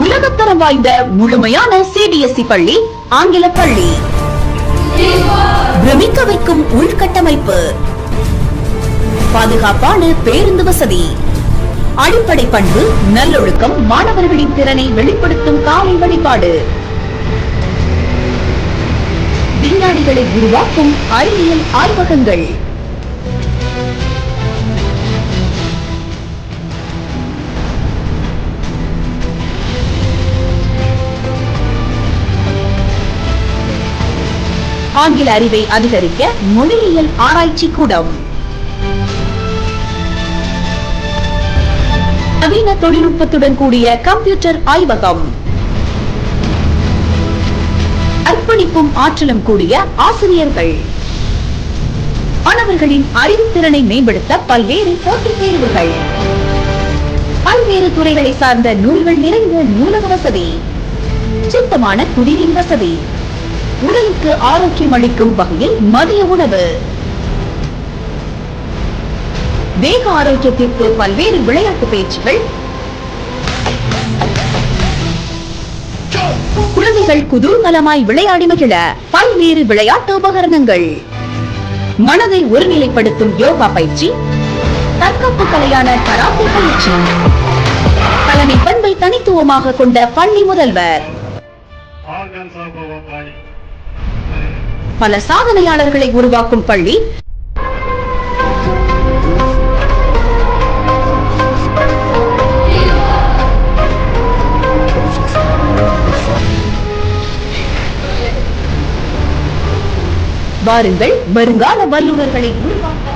உலகத்தரம் வாய்ந்த முழுமையான சிபிஎஸ்இ பள்ளி, ஆங்கில பள்ளி, பிரமிக்க வைக்கும் உள்கட்டமைப்பு, பாதுகாப்பான பேருந்து வசதி, அடிப்படை பண்பு நல்லொழுக்கம், மாணவர்களின் திறனை வெளிப்படுத்தும் காலை வழிபாடு, விஞ்ஞானிகளை உருவாக்கும் அறிவியல் ஆய்வகங்கள், ஆங்கில அறிவை அதிகரிக்க மொழியியல் ஆராய்ச்சி கூடம், நவீன தொழில்நுட்பத்துடன் கூடிய கம்ப்யூட்டர் ஆய்வகம், அர்ப்பணிப்பும் ஆற்றலும் கூடிய ஆசிரியர்கள், மாணவர்களின் அறிவுத்திறனை மேம்படுத்த பல்வேறு போட்டித் தேர்வுகள், பல்வேறு துறைகளை சார்ந்த நூல்கள் நிறைந்த நூலக வசதி, சுத்தமான குடிநீர் வசதி, உடலுக்கு ஆரோக்கியம் அளிக்கும் வகையில் மதிய உணவு, தேக ஆரோக்கியத்திற்கு பல்வேறு விளையாட்டு பயிற்சிகள், குழந்தைகள் குதூகலமாய் விளையாடி மகிழ பல்வேறு விளையாட்டு உபகரணங்கள், மனதை ஒருநிலைப்படுத்தும் யோகா பயிற்சி, தற்காப்பு கலையான கராத்தே பயிற்சி, தலைமை பண்பை தனித்துவமாக கொண்ட பள்ளி முதல்வர், பல சாதனையாளர்களை உருவாக்கும் பள்ளி, வாருங்கள் வருங்கால வல்லுநர்களை உருவாக்க